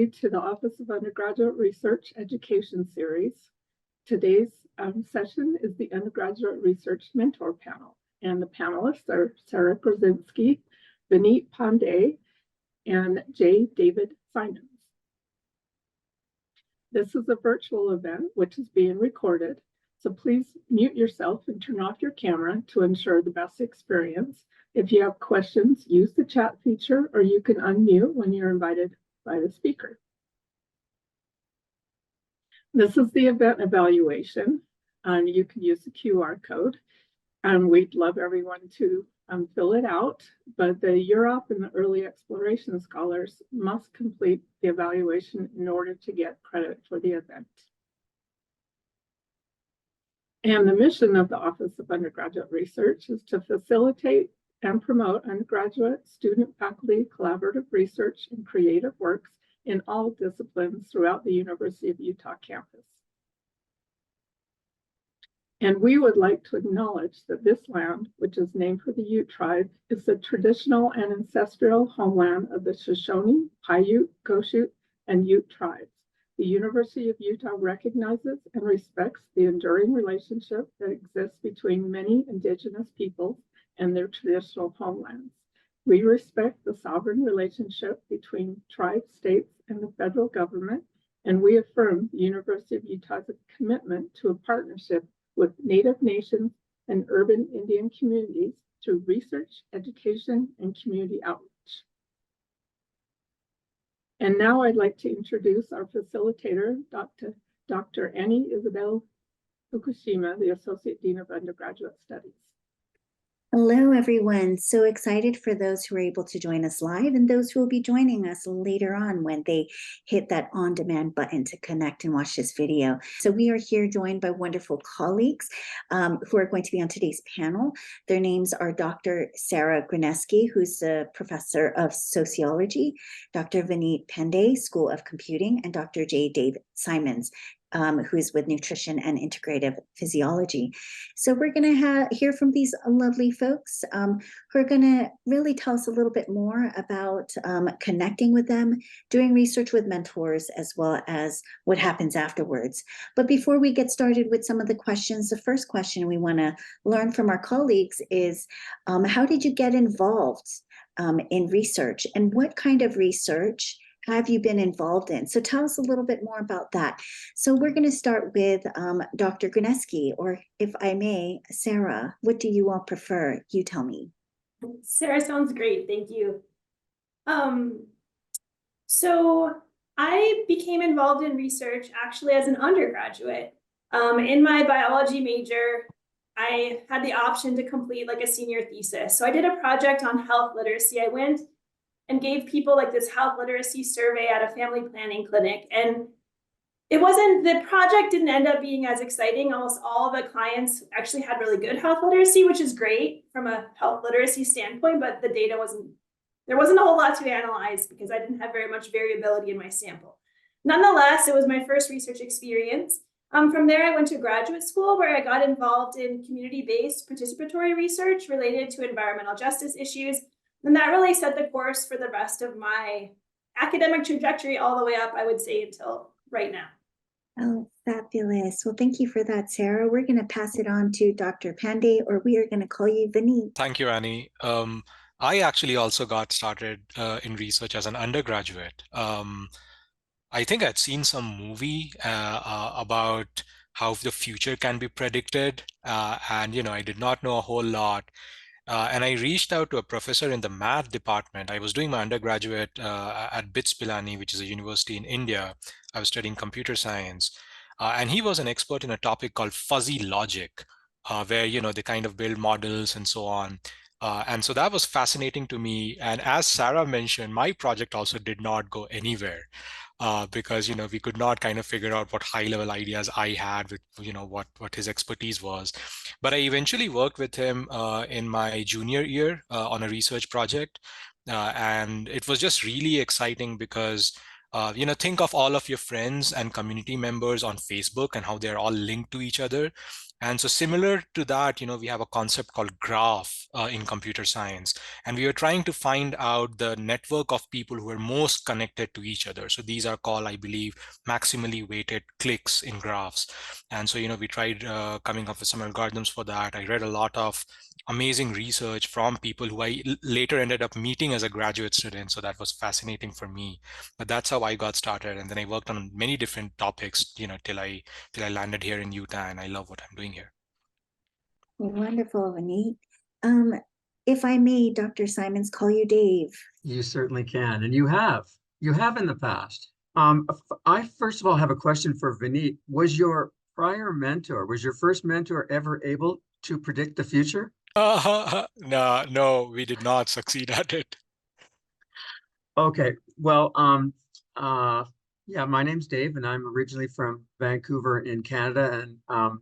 everybody to the Office of Undergraduate Research Education Series. Today's session is the Undergraduate Research Mentor Panel, and the panelists are Sara, Grineski, Vineet, Pandey, and J. David Symons. This is a virtual event which is being recorded, so please mute yourself and turn off your camera to ensure the best experience. If you have questions, use the chat feature, or you can unmute when you're invited by the speaker. This is the event evaluation. You can use the QR code. We'd love everyone to fill it out, but the UROP and the early exploration scholars must complete the evaluation in order to get credit for the event. And the mission of the Office of Undergraduate Research is to facilitate and promote undergraduate, student, faculty, collaborative research, and creative works in all disciplines throughout the University of Utah campus. And we would like to acknowledge that this land, which is named for the Ute tribe, is the traditional and ancestral homeland of the Shoshone, Paiute, Goshute, and Ute tribes. The University of Utah recognizes and respects the enduring relationship that exists between many indigenous peoples and their traditional homelands. We respect the sovereign relationship between tribe states and the federal government, and we affirm the University of Utah's commitment to a partnership with Native nations and urban Indian communities through research, education, and community outreach. And now I'd like to introduce our facilitator, Dr. Annie Isabel Fukushima, the Associate Dean of Undergraduate Studies. Hello, everyone. So excited for those who are able to join us live and those who will be joining us later on when they hit that on-demand button to connect and watch this video. So we are here joined by wonderful colleagues who are going to be on today's panel. Their names are Dr. Sara Grineski, who's the professor of sociology, Dr. Vineet Pandey, School of Computing, and Dr. J. David Symons, who is with nutrition and integrative physiology. So we're going to hear from these lovely folks who are going to really tell us a little bit more about connecting with them, doing research with mentors, as well as what happens afterwards. But before we get started with some of the questions, the first question we want to learn from our colleagues is, how did you get involved in research, and what kind of research have you been involved in? So tell us a little bit more about that. So we're going to start with Dr. Grineski, or if I may, Sara, what do you all prefer? You tell me. Sara sounds great, thank you. So I became involved in research actually as an undergraduate. In my biology major, I had the option to complete like a senior thesis. So I did a project on health literacy. I went and gave people like this health literacy survey at a family planning clinic. And the project didn't end up being as exciting. Almost all the clients actually had really good health literacy, which is great from a health literacy standpoint, but the data there wasn't a whole lot to analyze because I didn't have very much variability in my sample. Nonetheless, it was my first research experience. From there, I went to graduate school where I got involved in community-based participatory research related to environmental justice issues. And that really set the course for the rest of my academic trajectory all the way up, I would say, until right now. Oh, fabulous. Well, thank you for that, Sara. We're going to pass it on to Dr. Pandey, or we are going to call you Vineet. Thank you, Annie. I actually also got started in research as an undergraduate. I think I'd seen some movie about how the future can be predicted, and I did not know a whole lot. And I reached out to a professor in the math department. I was doing my undergraduate at BITS Pilani, which is a university in India. I was studying computer science. And he was an expert in a topic called fuzzy logic, where, they kind of build models and so on. And so that was fascinating to me. And as Sara mentioned, my project also did not go anywhere. Because we could not kind of figure out what high-level ideas I had with what his expertise was. But I eventually worked with him in my junior year on a research project, and it was just really exciting because think of all of your friends and community members on Facebook and how they're all linked to each other. And so similar to that, we have a concept called graph in computer science. And we are trying to find out the network of people who are most connected to each other. So these are called, I believe, maximally weighted cliques in graphs. And so, we tried coming up with some algorithms for that. I read a lot of amazing research from people who I later ended up meeting as a graduate student. So that was fascinating for me. But that's how I got started. And then I worked on many different topics, till I landed here in Utah, and I love what I'm doing here. Wonderful, Vineet. If I may, Dr. Symons, call you Dave. You certainly can, and you have in the past. I first of all have a question for Vineet. Was your first mentor ever able to predict the future? No, we did not succeed at it. Okay, well, yeah, my name's Dave, and I'm originally from Vancouver in Canada. And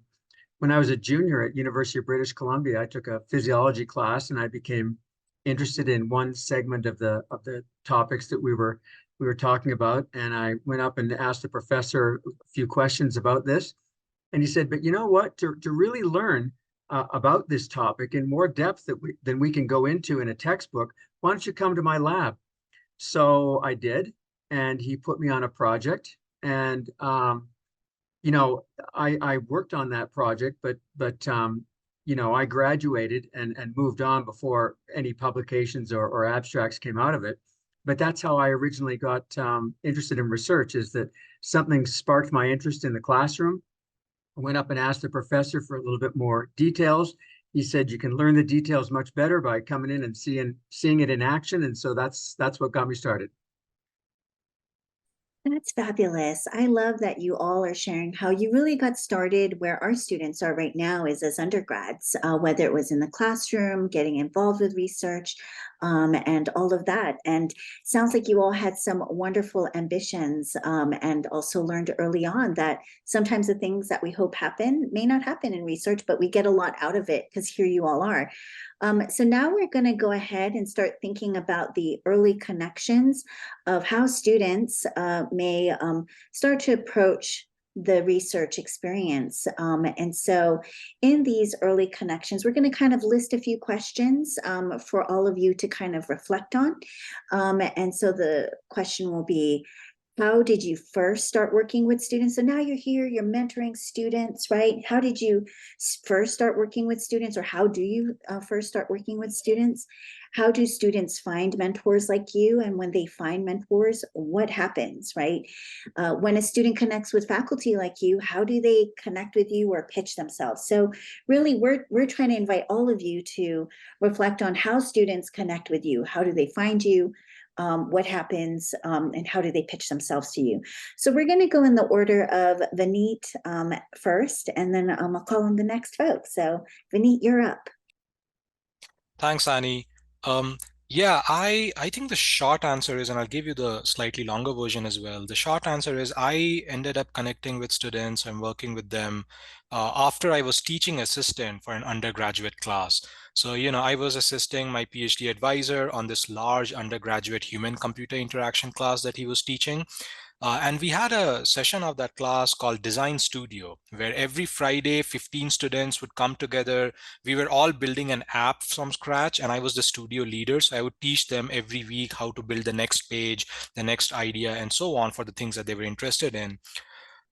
when I was a junior at University of British Columbia, I took a physiology class, and I became interested in one segment of the topics that we were talking about. And I went up and asked the professor a few questions about this, and he said, "But you know what? To really learn about this topic in more depth than we can go into in a textbook, why don't you come to my lab?" So I did, and he put me on a project, and I worked on that project, but I graduated and moved on before any publications or abstracts came out of it. But that's how I originally got interested in research, is that something sparked my interest in the classroom. I went up and asked the professor for a little bit more details. He said, "You can learn the details much better by coming in and seeing it in action." And so that's what got me started. That's fabulous. I love that you all are sharing how you really got started where our students are right now is as undergrads, whether it was in the classroom, getting involved with research, and all of that. And sounds like you all had some wonderful ambitions, and also learned early on that sometimes the things that we hope happen may not happen in research, but we get a lot out of it because here you all are. So now we're going to go ahead and start thinking about the early connections of how students may start to approach the research experience. And so in these early connections, we're going to kind of list a few questions for all of you to kind of reflect on. And so the question will be, how did you first start working with students? So now you're here, you're mentoring students, right? How did you first start working with students, or how do you first start working with students? How do students find mentors like you? And when they find mentors, what happens, right? When a student connects with faculty like you, how do they connect with you or pitch themselves? So really, we're trying to invite all of you to reflect on how students connect with you. How do they find you? What happens, and how do they pitch themselves to you? So we're going to go in the order of Vineet first, and then I'll call on the next folks. So Vineet, you're up. Thanks, Annie. Yeah, I think the short answer is, and I'll give you the slightly longer version as well. The short answer is I ended up connecting with students and working with them after I was teaching assistant for an undergraduate class. So, I was assisting my PhD advisor on this large undergraduate human-computer interaction class that he was teaching. And we had a session of that class called Design Studio, where every Friday, 15 students would come together. We were all building an app from scratch, and I was the studio leader. So I would teach them every week how to build the next page, the next idea, and so on for the things that they were interested in.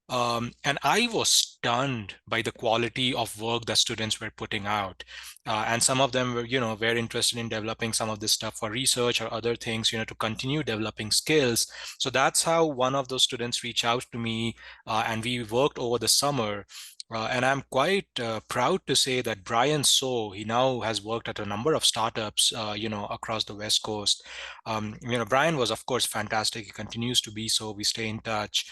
And I was stunned by the quality of work that students were putting out. And some of them were, very interested in developing some of this stuff for research or other things, to continue developing skills. So that's how one of those students reached out to me, and we worked over the summer. And I'm quite proud to say that Brian So, he now has worked at a number of startups, across the West Coast. Brian was, of course, fantastic. He continues to be so. We stay in touch.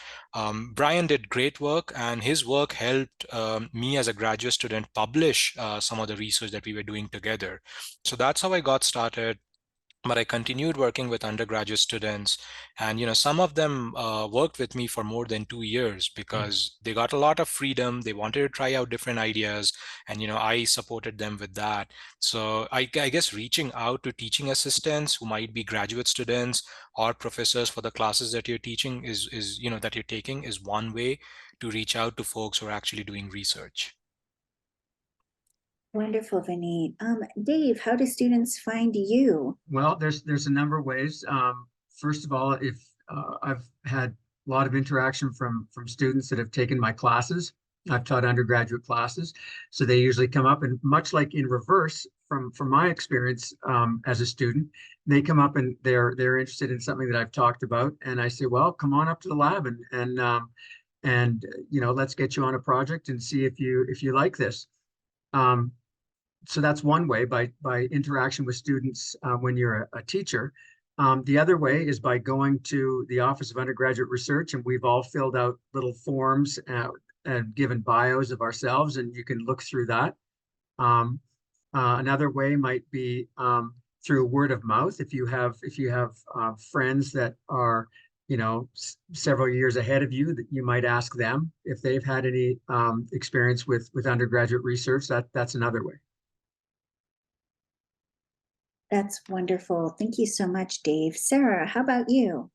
Brian did great work, and his work helped me as a graduate student publish some of the research that we were doing together. So that's how I got started. But I continued working with undergraduate students, and some of them worked with me for more than 2 years because they got a lot of freedom. They wanted to try out different ideas, and I supported them with that. So I guess reaching out to teaching assistants who might be graduate students or professors for the classes that you're teaching is that you're taking is one way to reach out to folks who are actually doing research. Wonderful, Vineet. Dave, how do students find you? Well, there's a number of ways. First of all, if I've had a lot of interaction from students that have taken my classes. I've taught undergraduate classes, so they usually come up, and much like in reverse from my experience as a student, they come up and they're interested in something that I've talked about, and I say, well, come on up to the lab and you know, let's get you on a project and see if you like this. So that's one way, by interaction with students when you're a teacher. The other way is by going to the Office of Undergraduate Research, and we've all filled out little forms and given bios of ourselves, and you can look through that. Another way might be through word of mouth. If you have friends that are, you know, several years ahead of you, that you might ask them if they've had any experience with undergraduate research. That's another way. That's wonderful. Thank you so much, Dave. Sara, how about you?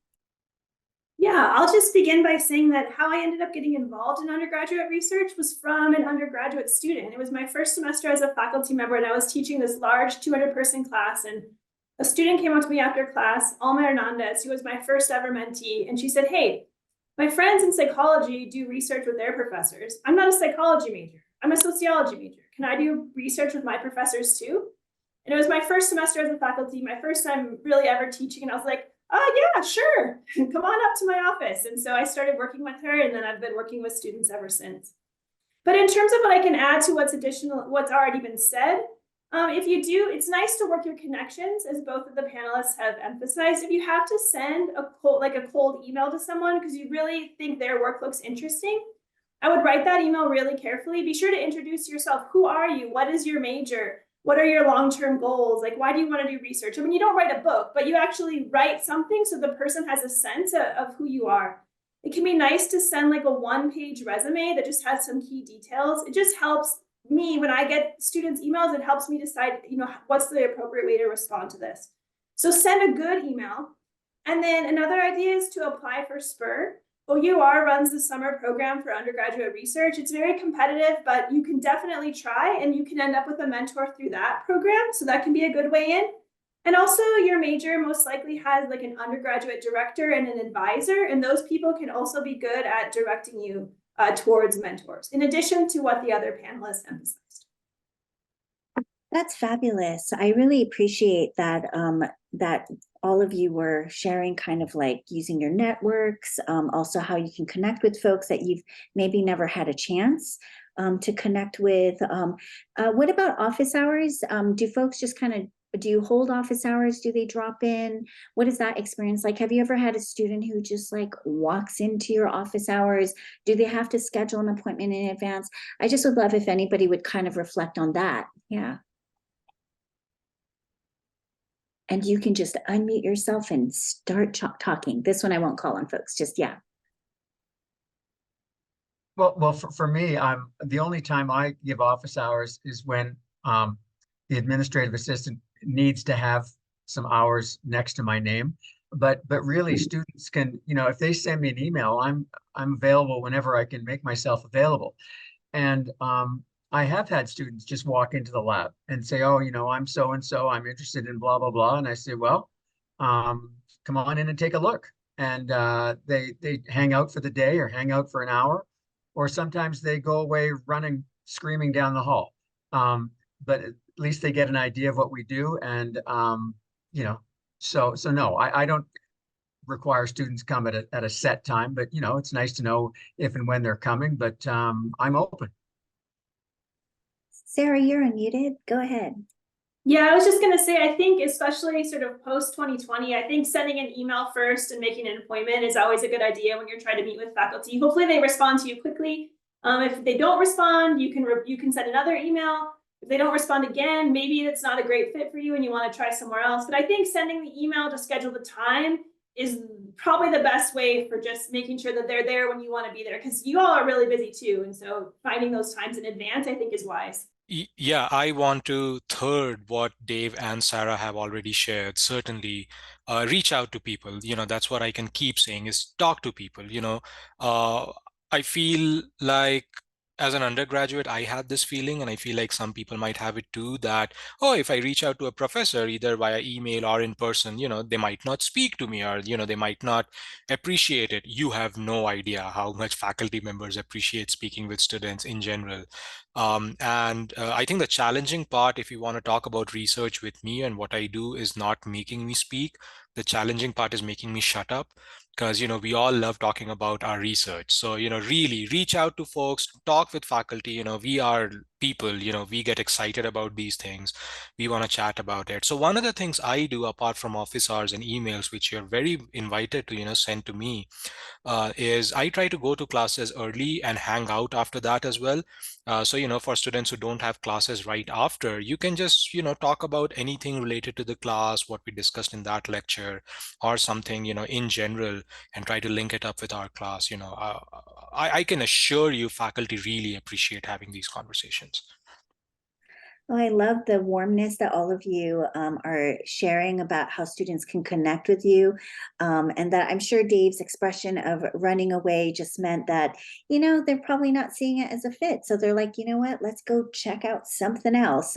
Yeah, I'll just begin by saying that how I ended up getting involved in undergraduate research was from an undergraduate student. It was my first semester as a faculty member, and I was teaching this large 200-person class. And a student came up to me after class, Alma Hernandez, who was my first ever mentee, and she said, "Hey, my friends in psychology do research with their professors. I'm not a psychology major. I'm a sociology major. Can I do research with my professors too?" And it was my first semester as a faculty, my first time really ever teaching. And I was like, "Oh yeah, sure. Come on up to my office." And so I started working with her, and then I've been working with students ever since. But in terms of what I can add to what's already been said, if you do, it's nice to work your connections, as both of the panelists have emphasized. If you have to send a cold email to someone because you really think their work looks interesting, I would write that email really carefully. Be sure to introduce yourself. Who are you? What is your major? What are your long-term goals? Like, why do you want to do research? I mean, you don't write a book, but you actually write something so the person has a sense of who you are. It can be nice to send like a one-page resume that just has some key details. It just helps me when I get students' emails. It helps me decide, you know, what's the appropriate way to respond to this. So send a good email. And then another idea is to apply for SPUR. OUR runs the summer program for undergraduate research. It's very competitive, but you can definitely try, and you can end up with a mentor through that program. So that can be a good way in. And also your major most likely has like an undergraduate director and an advisor, and those people can also be good at directing you towards mentors, in addition to what the other panelists emphasized. That's fabulous. I really appreciate that that all of you were sharing kind of like using your networks, also how you can connect with folks that you've maybe never had a chance to connect with. What about office hours? Do folks just kind of, do you hold office hours? Do they drop in? What is that experience like? Have you ever had a student who just like walks into your office hours? Do they have to schedule an appointment in advance? I just would love if anybody would kind of reflect on that. Yeah. And you can just unmute yourself and start talking. This one I won't call on folks, just yeah. Well, for me, the only time I give office hours is when the administrative assistant needs to have some hours next to my name. But really, students can, you know, if they send me an email, I'm available whenever I can make myself available. And I have had students just walk into the lab and say, "Oh, you know, I'm so and so, I'm interested in blah blah blah," and I say, "Well, come on in and take a look." And they hang out for the day or hang out for an hour, or sometimes they go away running, screaming down the hall. But at least they get an idea of what we do, and you know, so no, I don't require students come at a set time, but you know, it's nice to know if and when they're coming. But I'm open. Sara, you're unmuted. Go ahead. Yeah, I was just going to say, I think especially sort of post 2020, I think sending an email first and making an appointment is always a good idea when you're trying to meet with faculty. Hopefully they respond to you quickly. If they don't respond, you can send another email. If they don't respond again, maybe it's not a great fit for you and you want to try somewhere else. But I think sending the email to schedule the time is probably the best way for just making sure that they're there when you want to be there, because you all are really busy too. And so finding those times in advance, I think, is wise. Yeah, I want to third what Dave and Sara have already shared. Certainly, reach out to people. You know, that's what I can keep saying is talk to people. You know, I feel like as an undergraduate, I had this feeling, and I feel like some people might have it too, that, oh, if I reach out to a professor, either via email or in person, they might not speak to me, or, they might not appreciate it. You have no idea how much faculty members appreciate speaking with students in general. And I think the challenging part, if you want to talk about research with me and what I do, is not making me speak. The challenging part is making me shut up, because we all love talking about our research. So really reach out to folks, talk with faculty. We are people, we get excited about these things, we want to chat about it. So one of the things I do, apart from office hours and emails, which you're very invited to send to me, is I try to go to classes early and hang out after that as well. So, for students who don't have classes right after, you can just, talk about anything related to the class, what we discussed in that lecture, or something, in general, and try to link it up with our class. I can assure you faculty really appreciate having these conversations. Oh, I love the warmness that all of you are sharing about how students can connect with you. And that I'm sure Dave's expression of running away just meant that, they're probably not seeing it as a fit. So they're like, you know what, let's go check out something else.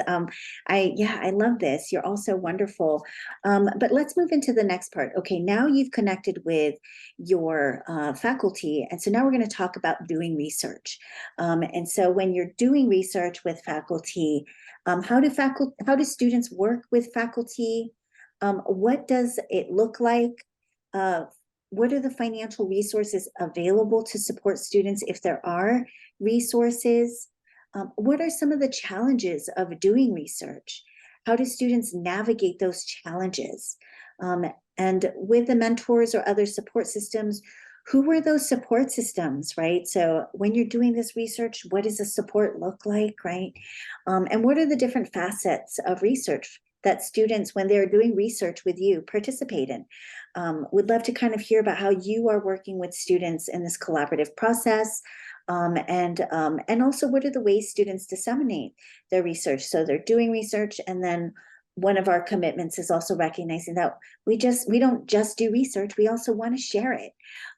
I love this. You're also wonderful. But let's move into the next part. Okay, now you've connected with your faculty. And so now we're going to talk about doing research. And so when you're doing research with faculty, how do students work with faculty? What does it look like? What are the financial resources available to support students if there are resources? What are some of the challenges of doing research? How do students navigate those challenges? And with the mentors or other support systems, who were those support systems, right? So when you're doing this research, what does the support look like, right? And what are the different facets of research that students, when they're doing research with you, participate in? Would love to kind of hear about how you are working with students in this collaborative process. And also, what are the ways students disseminate their research? So they're doing research, and then one of our commitments is also recognizing that we don't just do research, we also want to share it.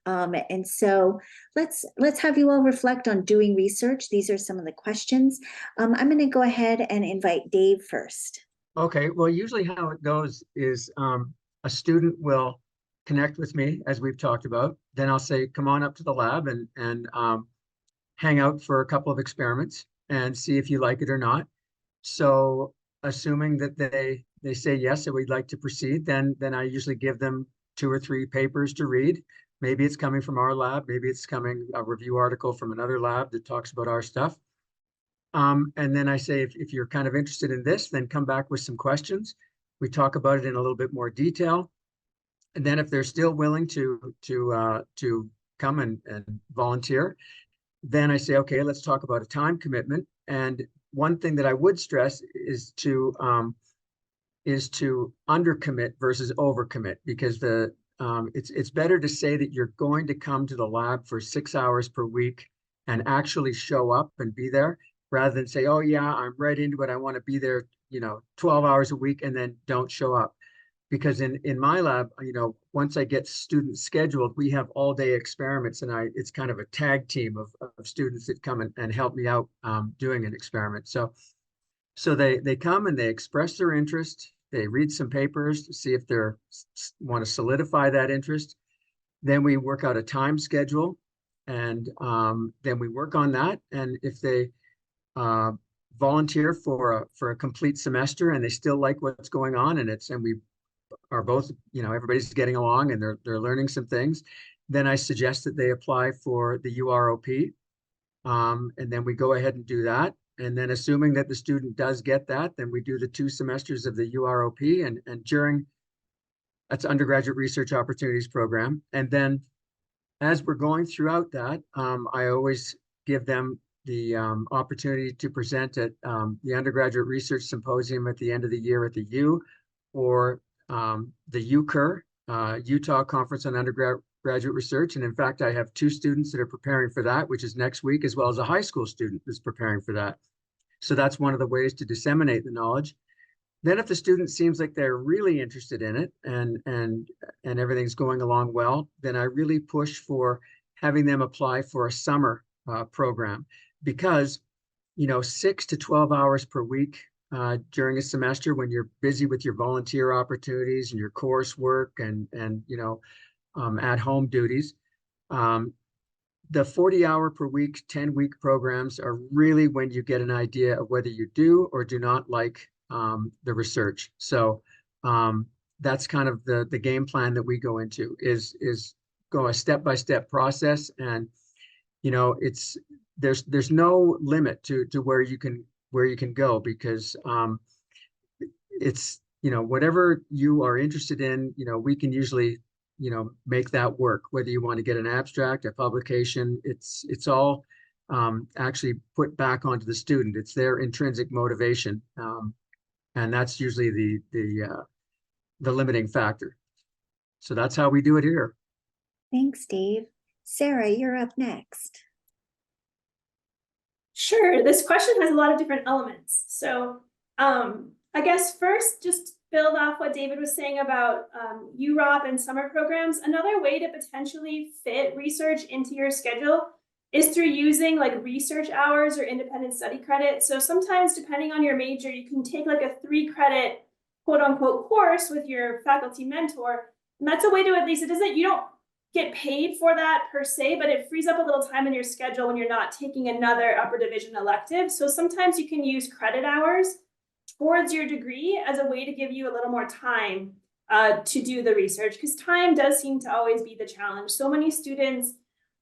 And so let's have you all reflect on doing research. These are some of the questions. I'm going to go ahead and invite Dave first. Okay, well, usually how it goes is a student will connect with me, as we've talked about. Then I'll say, come on up to the lab and hang out for a couple of experiments and see if you like it or not. So assuming that they say yes, and we'd like to proceed, then I usually give them 2 or 3 papers to read. Maybe it's coming from our lab, maybe it's coming a review article from another lab that talks about our stuff. And then I say, if you're kind of interested in this, then come back with some questions. We talk about it in a little bit more detail. And then if they're still willing to come and volunteer, then I say, okay, let's talk about a time commitment. And one thing that I would stress is to undercommit versus overcommit, because it's better to say that you're going to come to the lab for 6 hours per week and actually show up and be there, rather than say, oh yeah, I'm right into it, I want to be there 12 hours a week, and then don't show up. Because in my lab, once I get students scheduled, we have all day experiments, and it's kind of a tag team of students that come and help me out doing an experiment. So they come and they express their interest. They read some papers to see if they want to solidify that interest. Then we work out a time schedule, and then we work on that. And if they volunteer for a complete semester and they still like what's going on, and we are both, everybody's getting along and they're learning some things, then I suggest that they apply for the UROP. And then we go ahead and do that. And then assuming that the student does get that, then we do the 2 semesters of the UROP, and during, that's Undergraduate Research Opportunities Program. And then as we're going throughout that, I always give them the opportunity to present at the Undergraduate Research Symposium at the end of the year at the U, or the UCUR, Utah Conference on Undergraduate Research. And in fact, I have 2 students that are preparing for that, which is next week, as well as a high school student that's preparing for that. So that's one of the ways to disseminate the knowledge. Then if the student seems like they're really interested in it and everything's going along well, then I really push for having them apply for a summer program. because, 6 to 12 hours per week during a semester, when you're busy with your volunteer opportunities and your coursework and at-home duties, the 40-hour per week, 10-week programs are really when you get an idea of whether you do or do not like the research. So that's kind of the game plan that we go into, is go a step-by-step process. And there's no limit to where you can go, because it's whatever you are interested in, we can usually make that work. Whether you want to get an abstract, a publication, it's all actually put back onto the student. It's their intrinsic motivation, and that's usually the limiting factor. So that's how we do it here. Thanks, Dave. Sara, you're up next. Sure, this question has a lot of different elements. So I guess first, just build off what David was saying about UROP and summer programs. Another way to potentially fit research into your schedule is through using like research hours or independent study credit. So sometimes, depending on your major, you can take like a 3-credit quote unquote course with your faculty mentor. And that's a way to, at least, you don't get paid for that per se, but it frees up a little time in your schedule when you're not taking another upper division elective. So sometimes you can use credit hours towards your degree as a way to give you a little more time to do the research, because time does seem to always be the challenge. So many students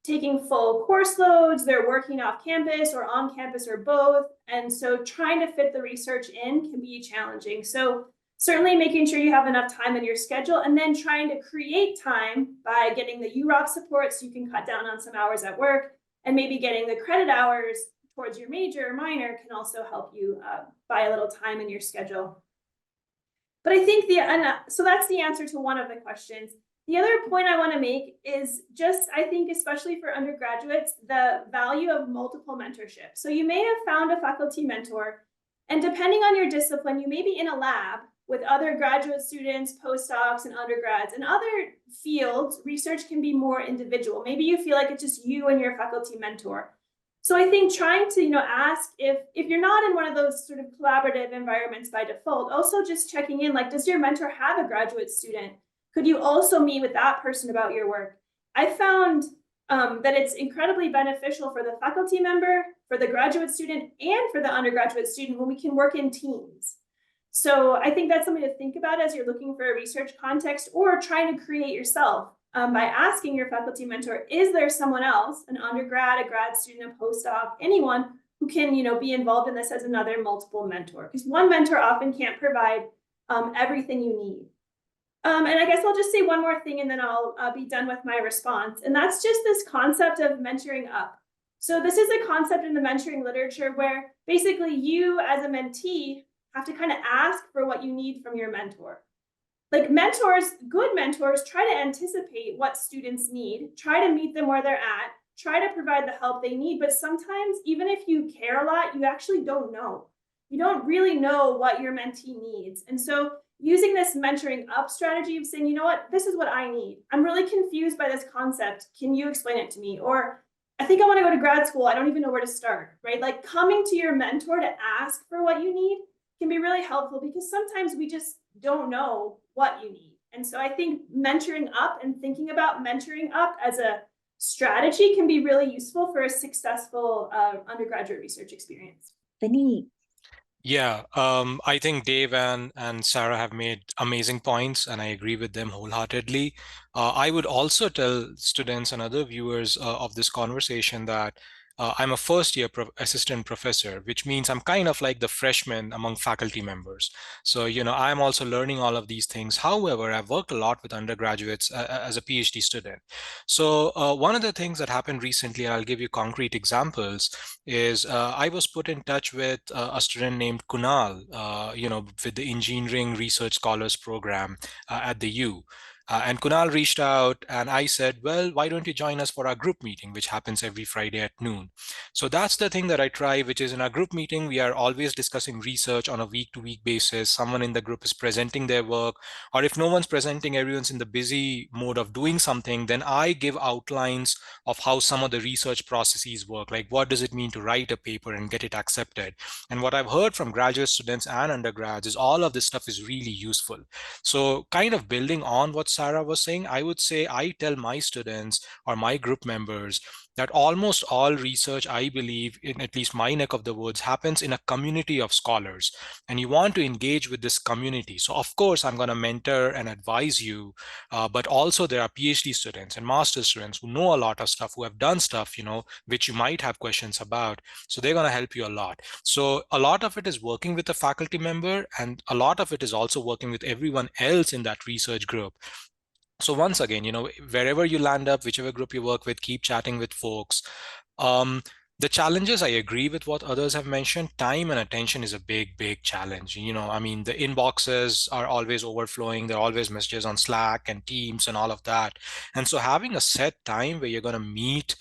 taking full course loads, they're working off campus or on campus or both. And so trying to fit the research in can be challenging. So certainly making sure you have enough time in your schedule, and then trying to create time by getting the UROP support so you can cut down on some hours at work, and maybe getting the credit hours towards your major or minor can also help you buy a little time in your schedule. But I think so that's the answer to one of the questions. The other point I want to make is just, I think, especially for undergraduates, the value of multiple mentorship. So you may have found a faculty mentor, and depending on your discipline, you may be in a lab with other graduate students, postdocs, and undergrads. In other fields, research can be more individual. Maybe you feel like it's just you and your faculty mentor. So I think trying to ask if you're not in one of those sort of collaborative environments by default, also just checking in, like, does your mentor have a graduate student? Could you also meet with that person about your work? I found that it's incredibly beneficial for the faculty member, for the graduate student, and for the undergraduate student when we can work in teams. So I think that's something to think about as you're looking for a research context or trying to create yourself by asking your faculty mentor, is there someone else, an undergrad, a grad student, a postdoc, anyone who can be involved in this as another multiple mentor? Because one mentor often can't provide everything you need. And I guess I'll just say one more thing and then I'll be done with my response. And that's just this concept of mentoring up. So this is a concept in the mentoring literature where basically you as a mentee have to kind of ask for what you need from your mentor. Like mentors, good mentors, try to anticipate what students need, try to meet them where they're at, try to provide the help they need. But sometimes, even if you care a lot, you actually don't know. You don't really know what your mentee needs. And so using this mentoring up strategy of saying, you know what, this is what I need. I'm really confused by this concept. Can you explain it to me? Or I think I want to go to grad school. I don't even know where to start, right? Like coming to your mentor to ask for what you need can be really helpful, because sometimes we just don't know what you need. And so I think mentoring up and thinking about mentoring up as a strategy can be really useful for a successful undergraduate research experience. Vineet. Yeah, I think Dave and Sara have made amazing points, and I agree with them wholeheartedly. I would also tell students and other viewers of this conversation that I'm a first-year assistant professor, which means I'm kind of like the freshman among faculty members. So, I'm also learning all of these things. However, I've worked a lot with undergraduates as a PhD student. So one of the things that happened recently, and I'll give you concrete examples, is I was put in touch with a student named Kunal, with the Engineering Research Scholars Program at the U. And Kunal reached out and I said, well, why don't you join us for our group meeting, which happens every Friday at noon. So that's the thing that I try, which is in our group meeting, we are always discussing research on a week-to-week basis. Someone in the group is presenting their work, or if no one's presenting, everyone's in the busy mode of doing something, then I give outlines of how some of the research processes work. Like, what does it mean to write a paper and get it accepted? And what I've heard from graduate students and undergrads is all of this stuff is really useful. So kind of building on what Sara was saying, I would say I tell my students or my group members that almost all research, I believe, in at least my neck of the woods, happens in a community of scholars. And you want to engage with this community. So of course, I'm going to mentor and advise you, but also there are PhD students and master's students who know a lot of stuff, who have done stuff, which you might have questions about. So they're going to help you a lot. So a lot of it is working with a faculty member, and a lot of it is also working with everyone else in that research group. So once again, wherever you land up, whichever group you work with, keep chatting with folks. The challenges, I agree with what others have mentioned. Time and attention is a big challenge. I mean, the inboxes are always overflowing. There are always messages on Slack and Teams and all of that. And so having a set time where you're going to meet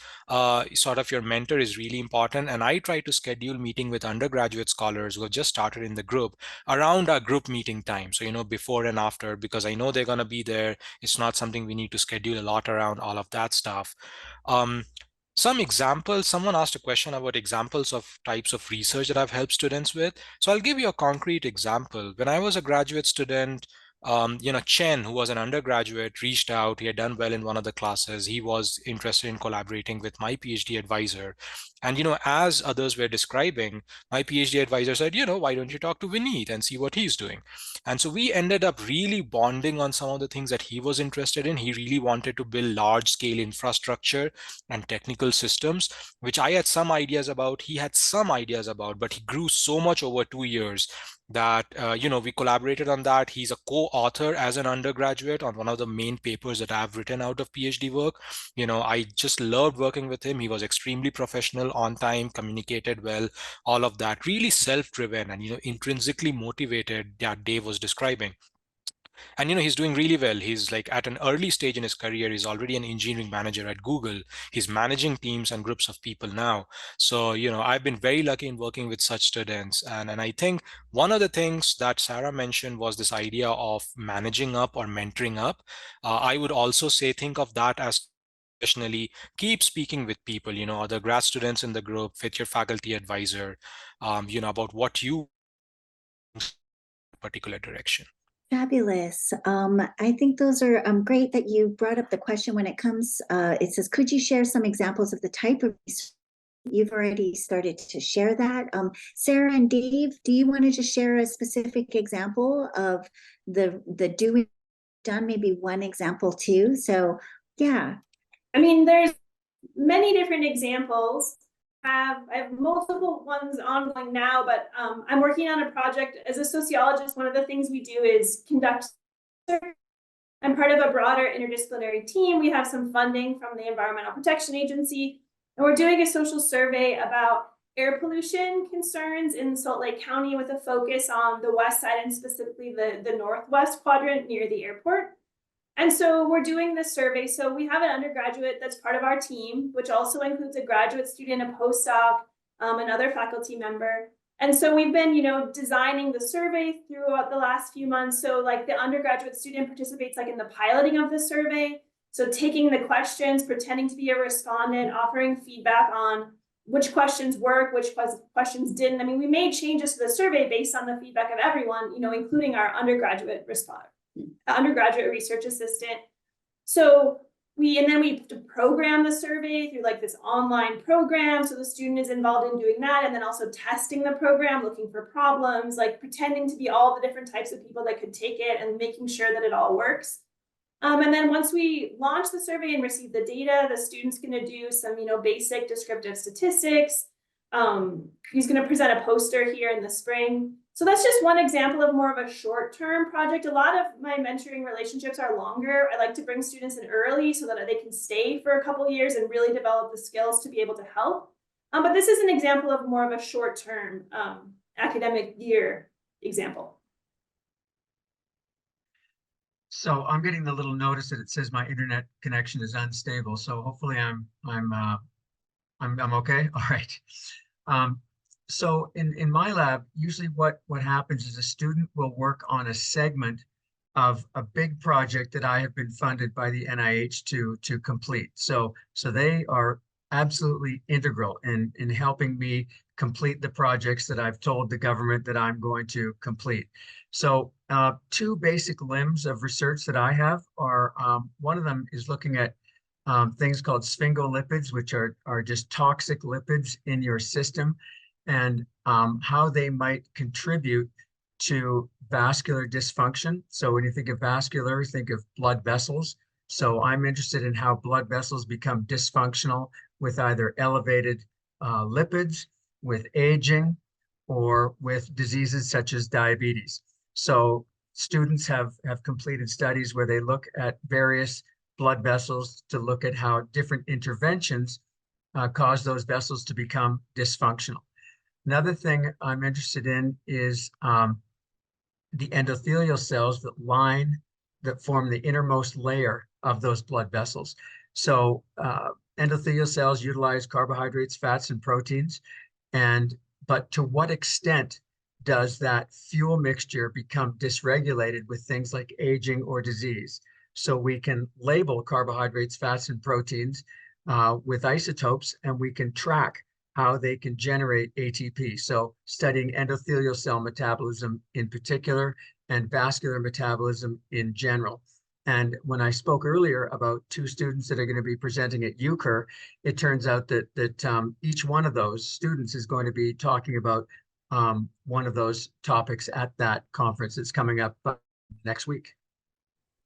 sort of your mentor is really important. And I try to schedule meeting with undergraduate scholars who have just started in the group around our group meeting time. So, before and after, because I know they're going to be there. It's not something we need to schedule a lot around all of that stuff. Some examples, someone asked a question about examples of types of research that I've helped students with. So I'll give you a concrete example. When I was a graduate student, Chen, who was an undergraduate, reached out. He had done well in one of the classes. He was interested in collaborating with my PhD advisor. And, as others were describing, my PhD advisor said, why don't you talk to Vineet and see what he's doing? And so we ended up really bonding on some of the things that he was interested in. He really wanted to build large scale infrastructure and technical systems, which I had some ideas about, he had some ideas about, but he grew so much over 2 years that, we collaborated on that. He's a co-author as an undergraduate on one of the main papers that I've written out of PhD work. I just loved working with him. He was extremely professional, on time, communicated well, all of that, really self-driven and, intrinsically motivated that Dave was describing. And he's doing really well. He's like at an early stage in his career. He's already an engineering manager at Google. He's managing teams and groups of people now. So I've been very lucky in working with such students. And I think one of the things that Sara mentioned was this idea of managing up or mentoring up. I would also say, think of that as professionally, keep speaking with people, other grad students in the group, with your faculty advisor, about what you particular direction. Fabulous. I think those are great that you brought up the question when it comes, it says, could you share some examples of the type of research? You've already started to share that. Sara and Dave, do you want to just share a specific example of the doing done, maybe one example too? So yeah. I mean, there's many different examples. I have multiple ones ongoing now, but I'm working on a project as a sociologist. One of the things we do is conduct research. I'm part of a broader interdisciplinary team. We have some funding from the Environmental Protection Agency, and we're doing a social survey about air pollution concerns in Salt Lake County with a focus on the west side and specifically the northwest quadrant near the airport. And so we're doing this survey. So we have an undergraduate that's part of our team, which also includes a graduate student, a postdoc, another faculty member. And so we've been, designing the survey throughout the last few months. So like the undergraduate student participates like in the piloting of the survey. So taking the questions, pretending to be a respondent, offering feedback on which questions work, which questions didn't. I mean, we made changes to the survey based on the feedback of everyone, including our undergraduate research assistant. So we have to program the survey through like this online program. So the student is involved in doing that, and then also testing the program, looking for problems, like pretending to be all the different types of people that could take it and making sure that it all works. And then once we launch the survey and receive the data, the student's going to do some, basic descriptive statistics. He's going to present a poster here in the spring. So that's just one example of more of a short-term project. A lot of my mentoring relationships are longer. I like to bring students in early so that they can stay for a couple of years and really develop the skills to be able to help. But this is an example of more of a short-term academic year example. So I'm getting the little notice that it says my internet connection is unstable. So hopefully I'm okay. All right. Um, so in my lab, usually what happens is a student will work on a segment of a big project that I have been funded by the NIH to complete. So they are absolutely integral in helping me complete the projects that I've told the government that I'm going to complete. So two basic limbs of research that I have are one of them is looking at things called sphingolipids, which are just toxic lipids in your system, and how they might contribute to vascular dysfunction. So when you think of vascular, think of blood vessels. So I'm interested in how blood vessels become dysfunctional with either elevated lipids, with aging, or with diseases such as diabetes. So students have completed studies where they look at various blood vessels to look at how different interventions cause those vessels to become dysfunctional. Another thing I'm interested in is the endothelial cells that form the innermost layer of those blood vessels. So endothelial cells utilize carbohydrates, fats, and proteins. But to what extent does that fuel mixture become dysregulated with things like aging or disease? So we can label carbohydrates, fats, and proteins with isotopes, and we can track how they can generate ATP. So studying endothelial cell metabolism in particular and vascular metabolism in general. And when I spoke earlier about two students that are going to be presenting at UCUR, it turns out that each one of those students is going to be talking about one of those topics at that conference that's coming up next week.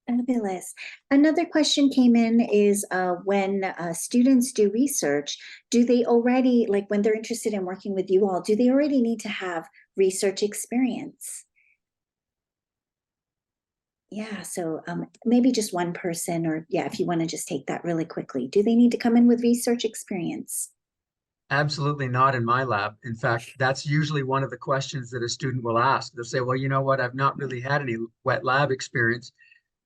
Fabulous. Another question came in is when students do research, do they already, like when they're interested in working with you all, do they already need to have research experience? Yeah, so maybe just one person, or yeah, if you want to just take that really quickly. Do they need to come in with research experience? Absolutely not in my lab. In fact, that's usually one of the questions that a student will ask. They'll say, well, you know what, I've not really had any wet lab experience.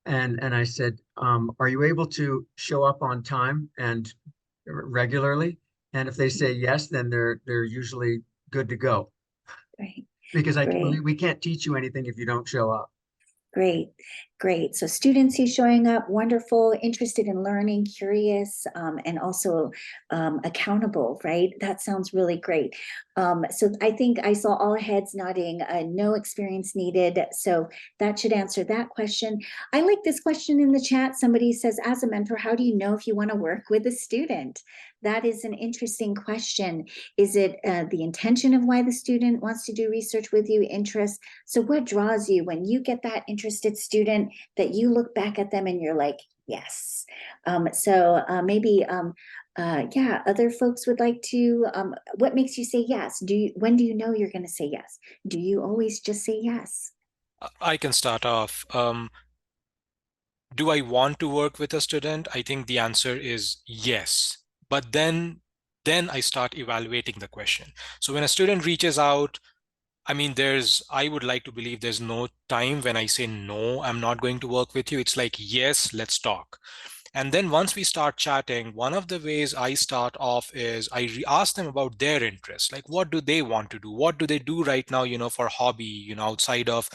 And I said, are you able to show up on time and regularly? And if they say yes, then they're usually good to go. Right. Because Great. we can't teach you anything if you don't show up. Great, great. So students who's showing up, wonderful, interested in learning, curious, and also accountable, right? That sounds really great. So I think I saw all heads nodding, no experience needed. So that should answer that question. I like this question in the chat. Somebody says, as a mentor, how do you know if you want to work with a student? That is an interesting question. Is it the intention of why the student wants to do research with you, interest? So what draws you when you get that interested student that you look back at them and you're like, yes. Maybe, yeah, other folks would like to, what makes you say yes? When do you know you're going to say yes? Do you always just say yes? I can start off. Do I want to work with a student? I think the answer is yes. But then I start evaluating the question. So when a student reaches out, I mean, I would like to believe there's no time when I say, no, I'm not going to work with you. It's like, yes, let's talk. And then once we start chatting, one of the ways I start off is I ask them about their interests. Like, what do they want to do? What do they do right now, for hobby, outside of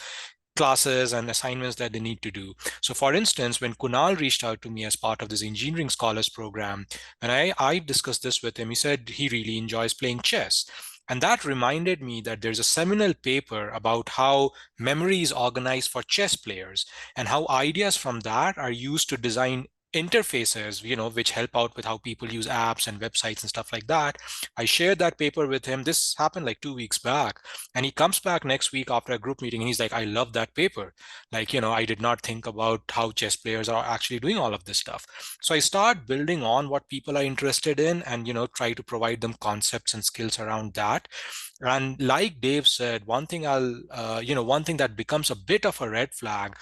classes and assignments that they need to do. So for instance, when Kunal reached out to me as part of this engineering scholars program, and I discussed this with him, he said he really enjoys playing chess. And that reminded me that there's a seminal paper about how memory is organized for chess players and how ideas from that are used to design interfaces, which help out with how people use apps and websites and stuff like that. I shared that paper with him. This happened like 2 weeks back. And he comes back next week after a group meeting and he's like, I love that paper. Like, I did not think about how chess players are actually doing all of this stuff. So I start building on what people are interested in and, try to provide them concepts and skills around that. And like Dave said, one thing that becomes a bit of a red flag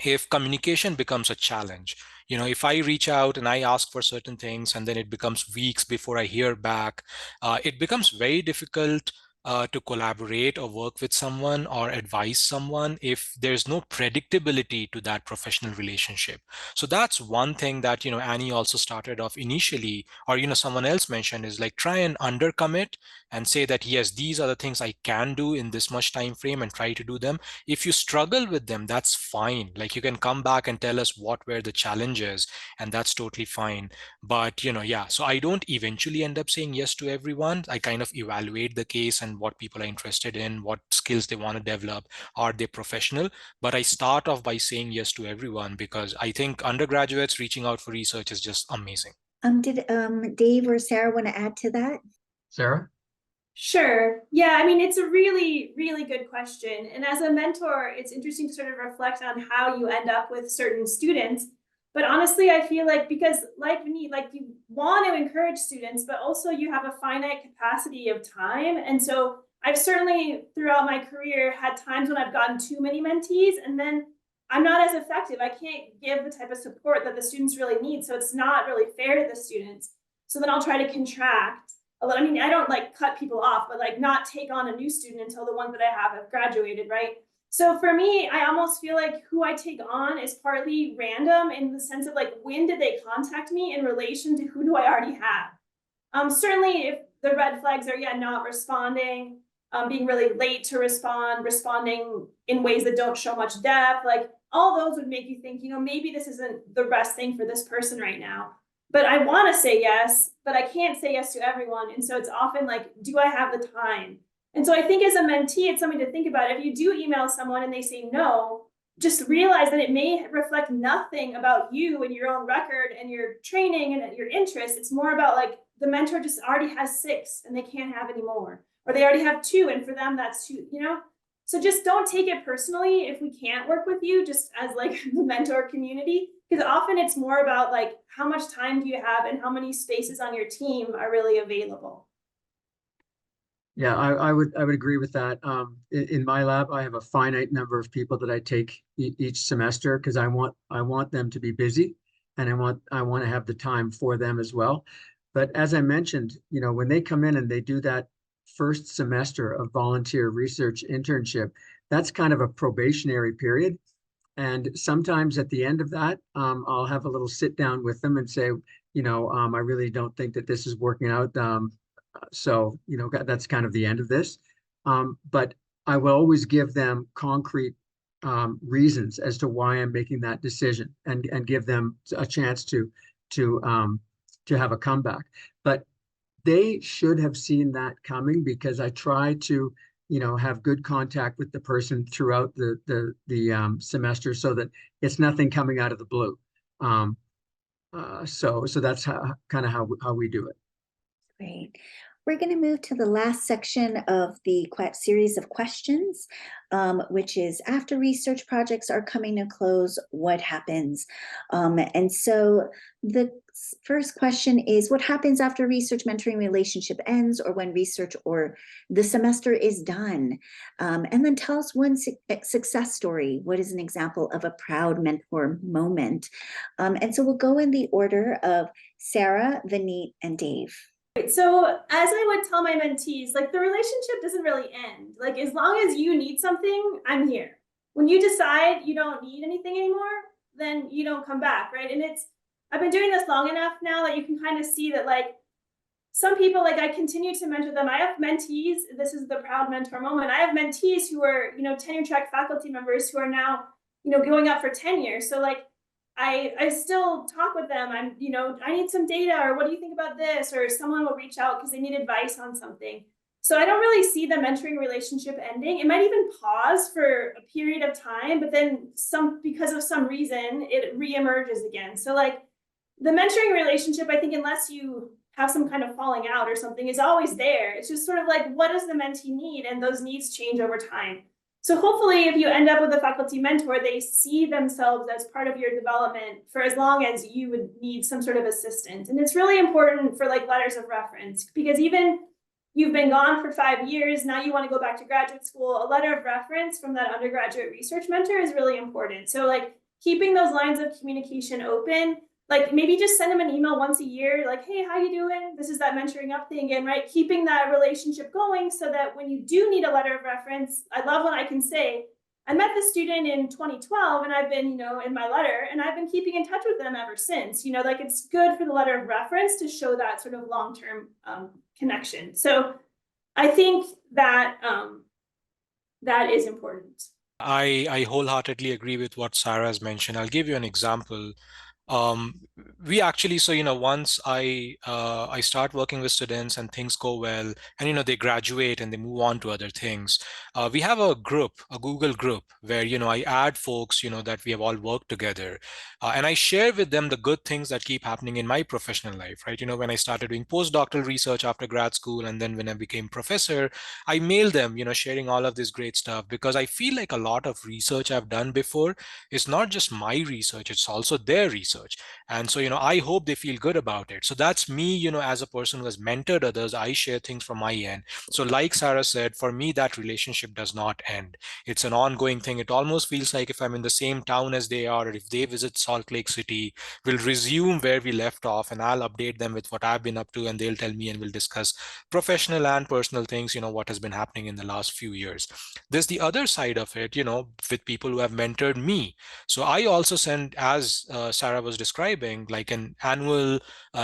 if communication becomes a challenge. If I reach out and I ask for certain things and then it becomes weeks before I hear back, it becomes very difficult to collaborate or work with someone or advise someone if there's no predictability to that professional relationship. So that's one thing that, Annie also started off initially, or, someone else mentioned, is like try and undercommit and say that, yes, these are the things I can do in this much time frame, and try to do them. If you struggle with them, that's fine. Like, you can come back and tell us what were the challenges, and that's totally fine. But, yeah, so I don't eventually end up saying yes to everyone. I kind of evaluate the case and what people are interested in, what skills they want to develop, are they professional? But I start off by saying yes to everyone, because I think undergraduates reaching out for research is just amazing. Did Dave or Sarah want to add to that? Sarah? Sure. Yeah, I mean, it's a really, really good question. And as a mentor, it's interesting to sort of reflect on how you end up with certain students. But honestly, I feel like, because like Vineet, like, you want to encourage students, but also you have a finite capacity of time. And so I've certainly throughout my career had times when I've gotten too many mentees, and then I'm not as effective. I can't give the type of support that the students really need. So it's not really fair to the students. So then I'll try to contract. I mean, I don't like cut people off, but like not take on a new student until the ones that I have graduated, right? So for me, I almost feel like who I take on is partly random, in the sense of like, when did they contact me in relation to who do I already have? Certainly if the red flags are, not responding, being really late to respond, responding in ways that don't show much depth, like all those would make you think, maybe this isn't the best thing for this person right now. But I want to say yes, but I can't say yes to everyone. And so it's often like, do I have the time? And so I think as a mentee, it's something to think about. If you do email someone and they say no, just realize that it may reflect nothing about you and your own record and your training and your interests. It's more about like, the mentor just already has 6 and they can't have any more, or they already have 2 and for them that's 2, So just don't take it personally if we can't work with you, just as like the mentor community, because often it's more about like, how much time do you have and how many spaces on your team are really available. Yeah, I would agree with that. In my lab, I have a finite number of people that I take each semester, because I want them to be busy, and I want to have the time for them as well. But as I mentioned, when they come in and they do that first semester of volunteer research internship, that's kind of a probationary period. And sometimes at the end of that, I'll have a little sit down with them and say, I really don't think that this is working out. So, that's kind of the end of this. But I will always give them concrete reasons as to why I'm making that decision, and give them a chance to have a comeback. But they should have seen that coming, because I try to, have good contact with the person throughout the semester, so that it's nothing coming out of the blue. So that's kind of how we do it. Great. We're going to move to the last section of the series of questions, which is, after research projects are coming to close, what happens? And so the first question is, what happens after research mentoring relationship ends, or when research or the semester is done? And then tell us one success story. What is an example of a proud mentor moment? And so we'll go in the order of Sara, Vineet, and Dave. So as I would tell my mentees, like, the relationship doesn't really end. Like, as long as you need something, I'm here. When you decide you don't need anything anymore, then you don't come back, right? And I've been doing this long enough now that you can kind of see that, like, some people, like, I continue to mentor them. I have mentees, this is the proud mentor moment. I have mentees who are, tenure track faculty members who are now, going up for tenure. So like, I still talk with them. I need some data, or what do you think about this? Or someone will reach out because they need advice on something. So I don't really see the mentoring relationship ending. It might even pause for a period of time, but then because of some reason, it reemerges again. So like, the mentoring relationship, I think, unless you have some kind of falling out or something, is always there. It's just sort of like, what does the mentee need? And those needs change over time. So hopefully if you end up with a faculty mentor, they see themselves as part of your development for as long as you would need some sort of assistance. And it's really important for like letters of reference, because even you've been gone for 5 years, now you want to go back to graduate school, a letter of reference from that undergraduate research mentor is really important. So like, keeping those lines of communication open, like maybe just send them an email once a year, like, hey, how you doing? This is that mentoring up thing again, right? Keeping that relationship going so that when you do need a letter of reference, I love when I can say, I met the student in 2012 and I've been, in my letter, and I've been keeping in touch with them ever since, like it's good for the letter of reference to show that sort of long-term connection. So I think that that is important. I wholeheartedly agree with what Sara has mentioned. I'll give you an example. We actually, so once I start working with students and things go well, and they graduate and they move on to other things, we have a group, a Google group, where I add folks that we have all worked together, and I share with them the good things that keep happening in my professional life, right? When I started doing postdoctoral research after grad school, and then when I became professor, I mailed them sharing all of this great stuff, because I feel like a lot of research I've done before, it's not just my research, it's also their research. And so, I hope they feel good about it. So that's me, as a person who has mentored others, I share things from my end. So like Sara said, for me, that relationship does not end. It's an ongoing thing. It almost feels like if I'm in the same town as they are, or if they visit Salt Lake City, we'll resume where we left off, and I'll update them with what I've been up to, and they'll tell me, and we'll discuss professional and personal things, what has been happening in the last few years. There's the other side of it, with people who have mentored me. So I also send, as Sara was describing, like an annual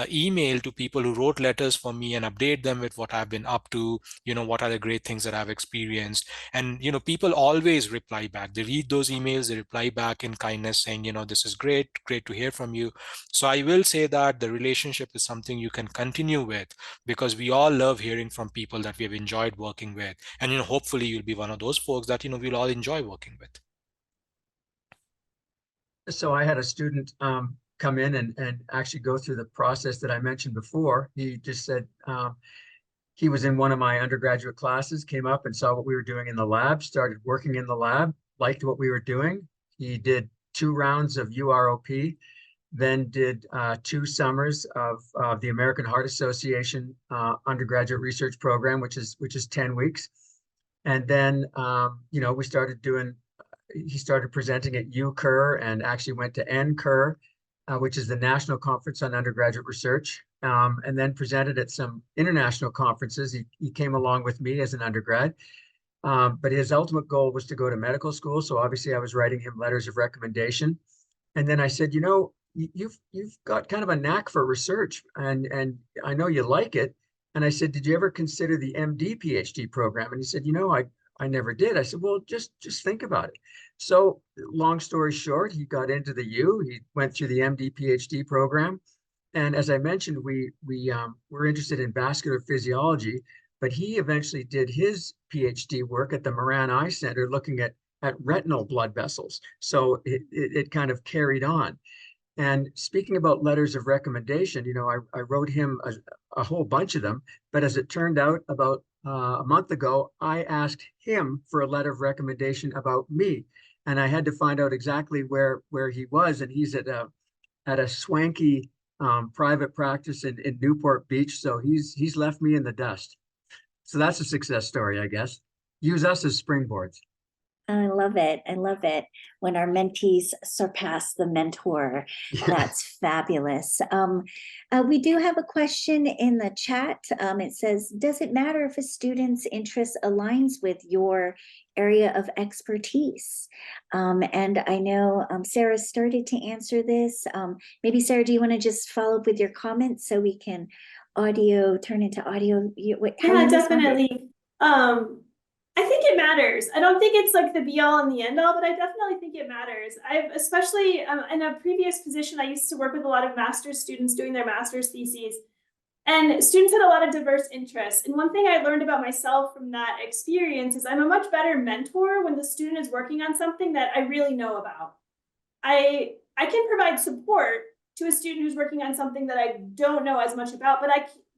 email to people who wrote letters for me, and update them with what I've been up to, what are the great things that I've experienced. And, people always reply back. They read those emails, they reply back in kindness saying, this is great, great to hear from you. So I will say that the relationship is something you can continue with, because we all love hearing from people that we have enjoyed working with. And, hopefully you'll be one of those folks that, we'll all enjoy working with. So I had a student come in and actually go through the process that I mentioned before. He just said he was in one of my undergraduate classes, came up and saw what we were doing in the lab, started working in the lab, liked what we were doing. He did 2 rounds of UROP, then did 2 summers of the American Heart Association undergraduate research program, which is 10 weeks. And then, we started doing, he started presenting at UCUR and actually went to NCUR, which is the National Conference on Undergraduate Research, and then presented at some international conferences. He came along with me as an undergrad, but his ultimate goal was to go to medical school. So obviously I was writing him letters of recommendation. And then I said, you've got kind of a knack for research, and I know you like it. And I said, did you ever consider the MD PhD program? And he said, I never did. I said, well, just think about it. So long story short, he got into the U. He went through the MD PhD program. And as I mentioned, we were interested in vascular physiology, but he eventually did his PhD work at the Moran Eye Center looking at retinal blood vessels. So it kind of carried on. And speaking about letters of recommendation, I wrote him a whole bunch of them, but as it turned out, about a month ago, I asked him for a letter of recommendation about me, and I had to find out exactly where he was, and he's at a swanky private practice in Newport Beach, so he's left me in the dust. So that's a success story, I guess. Use us as springboards. I love it. I love it when our mentees surpass the mentor. That's fabulous. We do have a question in the chat. It says, does it matter if a student's interest aligns with your area of expertise? And I know Sara started to answer this. Maybe Sara, do you want to just follow up with your comments so we can turn into audio? Yeah, definitely. I think it matters. I don't think it's like the be all and the end all, but I definitely think it matters. I've especially in a previous position, I used to work with a lot of master's students doing their master's theses, and students had a lot of diverse interests. And one thing I learned about myself from that experience is I'm a much better mentor when the student is working on something that I really know about. I can provide support to a student who's working on something that I don't know as much about, but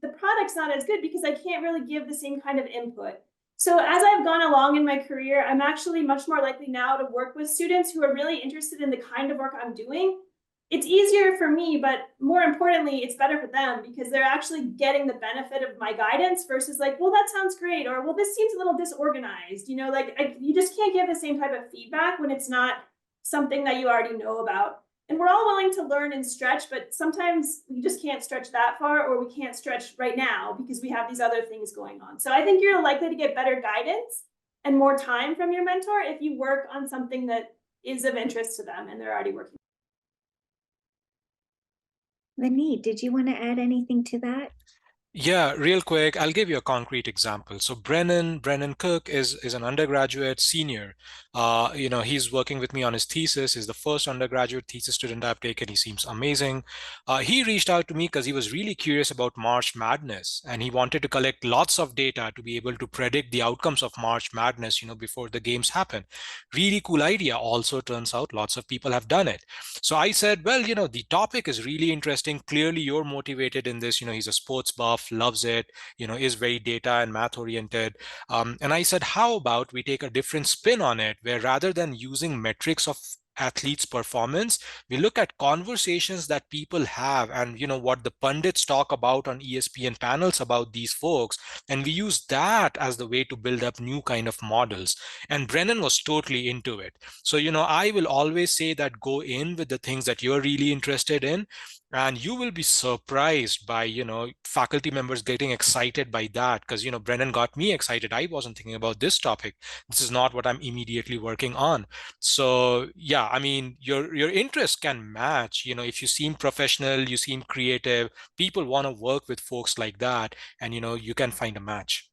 the product's not as good because I can't really give the same kind of input. So as I've gone along in my career, I'm actually much more likely now to work with students who are really interested in the kind of work I'm doing. It's easier for me, but more importantly, it's better for them because they're actually getting the benefit of my guidance versus like, well, that sounds great, or well, this seems a little disorganized. You just can't give the same type of feedback when it's not something that you already know about. And we're all willing to learn and stretch, but sometimes we just can't stretch that far, or we can't stretch right now because we have these other things going on. So I think you're likely to get better guidance and more time from your mentor if you work on something that is of interest to them and they're already working. Vineet, did you want to add anything to that? Yeah, real quick, I'll give you a concrete example. So Brennan Cook is an undergraduate senior. He's working with me on his thesis. He's the first undergraduate thesis student I've taken. He seems amazing. He reached out to me because he was really curious about March Madness, and he wanted to collect lots of data to be able to predict the outcomes of March Madness, before the games happen. Really cool idea. Also turns out lots of people have done it. So I said, well, the topic is really interesting. Clearly you're motivated in this. He's a sports buff, loves it, is very data and math oriented. And I said, how about we take a different spin on it, where rather than using metrics of athletes' performance, we look at conversations that people have and what the pundits talk about on ESPN panels about these folks, and we use that as the way to build up new kind of models. And Brennan was totally into it. So I will always say that go in with the things that you're really interested in, and you will be surprised by faculty members getting excited by that, because Brennan got me excited. I wasn't thinking about this topic. This is not what I'm immediately working on. So yeah, I mean, your interest can match. If you seem professional, you seem creative, people want to work with folks like that, and you can find a match.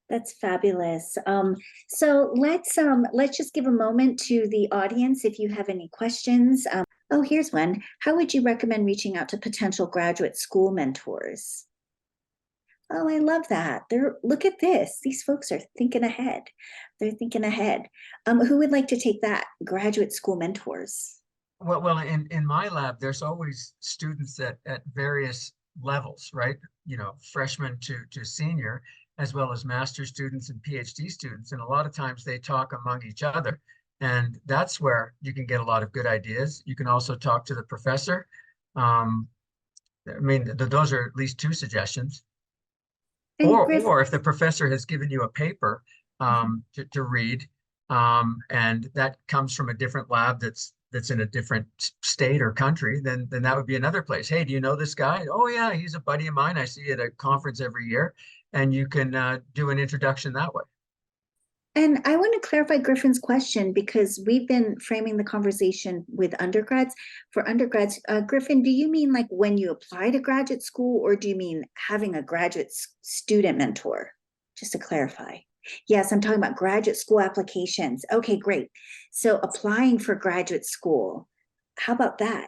That's fabulous. So let's just give a moment to the audience if you have any questions. Oh, here's one. How would you recommend reaching out to potential graduate school mentors? Oh, I love that. Look at this. These folks are thinking ahead. They're thinking ahead. Who would like to take that? Graduate school mentors. Well, in my lab, there's always students at various levels, right? Freshman to senior, as well as master's students and PhD students. And a lot of times they talk among each other. And that's where you can get a lot of good ideas. You can also talk to the professor. I mean, those are at least two suggestions. Or if the professor has given you a paper to read, and that comes from a different lab that's in a different state or country, then that would be another place. Hey, do you know this guy? Oh yeah, he's a buddy of mine. I see at a conference every year, and you can do an introduction that way. And I want to clarify Griffin's question, because we've been framing the conversation with undergrads. For undergrads, Griffin, do you mean like when you apply to graduate school, or do you mean having a graduate student mentor? Just to clarify. Yes, I'm talking about graduate school applications. Okay, great. So applying for graduate school, how about that?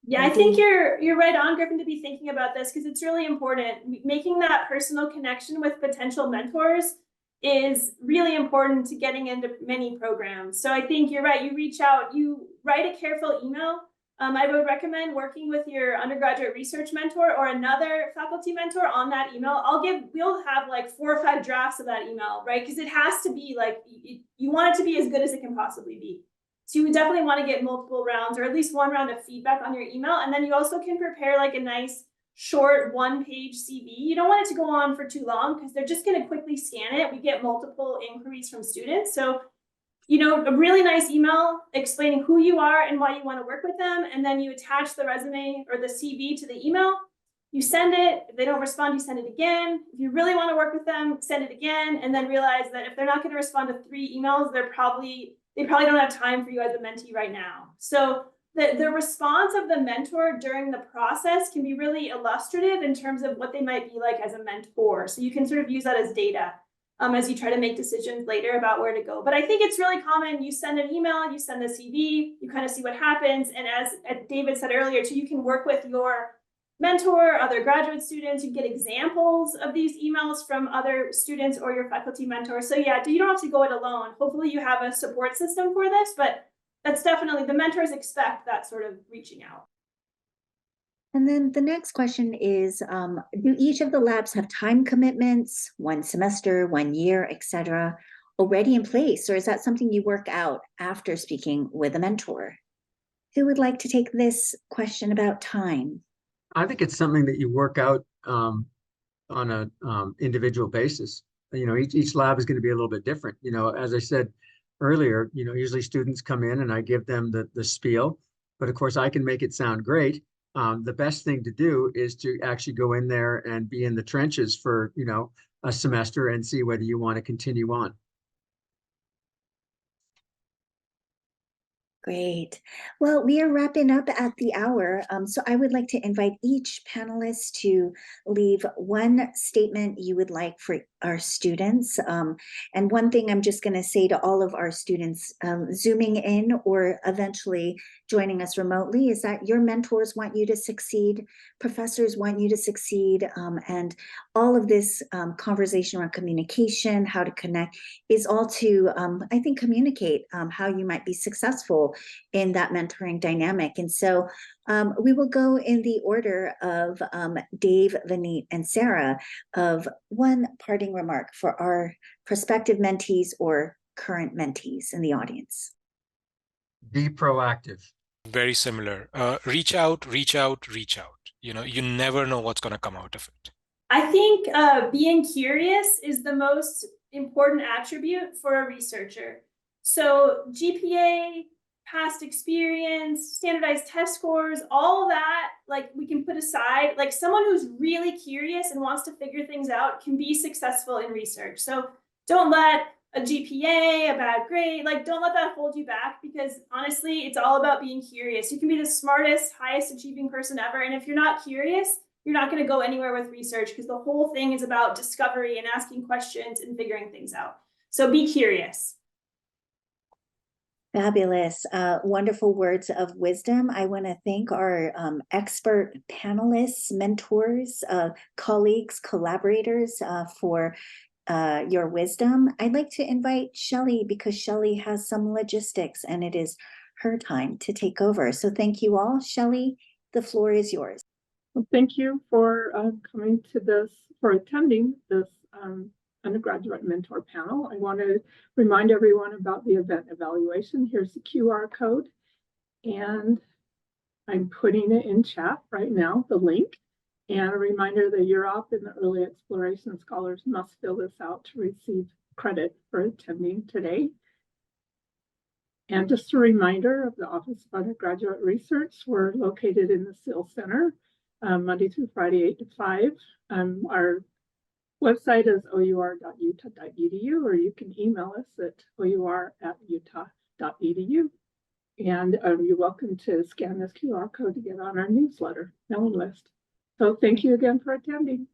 Yeah, I think you're right on, Griffin, to be thinking about this, because it's really important. Making that personal connection with potential mentors is really important to getting into many programs. So I think you're right. You reach out, you write a careful email. I would recommend working with your undergraduate research mentor or another faculty mentor on that email. We'll have like 4 or 5 drafts of that email, right? Because it has to be like, you want it to be as good as it can possibly be. So you would definitely want to get multiple rounds, or at least 1 round of feedback on your email. And then you also can prepare like a nice short 1-page CV. You don't want it to go on for too long, because they're just going to quickly scan it. We get multiple inquiries from students. So, a really nice email explaining who you are and why you want to work with them. And then you attach the resume or the CV to the email. You send it. If they don't respond, you send it again. If you really want to work with them, send it again. And then realize that if they're not going to respond to 3 emails, they probably don't have time for you as a mentee right now. So the response of the mentor during the process can be really illustrative in terms of what they might be like as a mentor. So you can sort of use that as data as you try to make decisions later about where to go. But I think it's really common. You send an email, you send the CV, you kind of see what happens. And as David said earlier, too, you can work with your mentor, other graduate students. You get examples of these emails from other students or your faculty mentor. So yeah, you don't have to go it alone. Hopefully you have a support system for this, but that's definitely, the mentors expect that sort of reaching out. And then the next question is, do each of the labs have time commitments, 1 semester, 1 year, etc., already in place? Or is that something you work out after speaking with a mentor? Who would like to take this question about time? I think it's something that you work out on an individual basis. Each lab is going to be a little bit different. As I said earlier, usually students come in and I give them the spiel. but of course I can make it sound great. The best thing to do is to actually go in there and be in the trenches for, a semester and see whether you want to continue on. Great. Well, we are wrapping up at the hour. So I would like to invite each panelist to leave one statement you would like for our students. And one thing I'm just going to say to all of our students Zooming in or eventually joining us remotely is that your mentors want you to succeed, professors want you to succeed, and all of this conversation around communication, how to connect, is all to, I think, communicate how you might be successful in that mentoring dynamic. And so we will go in the order of Dave, Vineet, and Sara of one parting remark for our prospective mentees or current mentees in the audience. Be proactive. Very similar. Reach out, reach out, reach out. You never know what's going to come out of it. I think being curious is the most important attribute for a researcher. So GPA, past experience, standardized test scores, all that, like, we can put aside. Like, someone who's really curious and wants to figure things out can be successful in research. So don't let a GPA, a bad grade, don't let that hold you back, because honestly, it's all about being curious. You can be the smartest, highest achieving person ever, and if you're not curious, you're not going to go anywhere with research, because the whole thing is about discovery and asking questions and figuring things out. So be curious. Fabulous. Wonderful words of wisdom. I want to thank our expert panelists, mentors, colleagues, collaborators for your wisdom. I'd like to invite Shelley, because Shelley has some logistics and it is her time to take over. So thank you all. Shelley, the floor is yours. Well, thank you for attending this undergraduate mentor panel. I want to remind everyone about the event evaluation. Here's the QR code, and I'm putting it in chat right now, the link. And a reminder that UROP and the Early Exploration Scholars must fill this out to receive credit for attending today. And just a reminder of the Office of Undergraduate Research. We're located in the SEAL Center, Monday through Friday, 8 to 5. Our website is our.utah.edu, or you can email us at our@utah.edu. And you're welcome to scan this QR code to get on our newsletter mailing list. So thank you again for attending.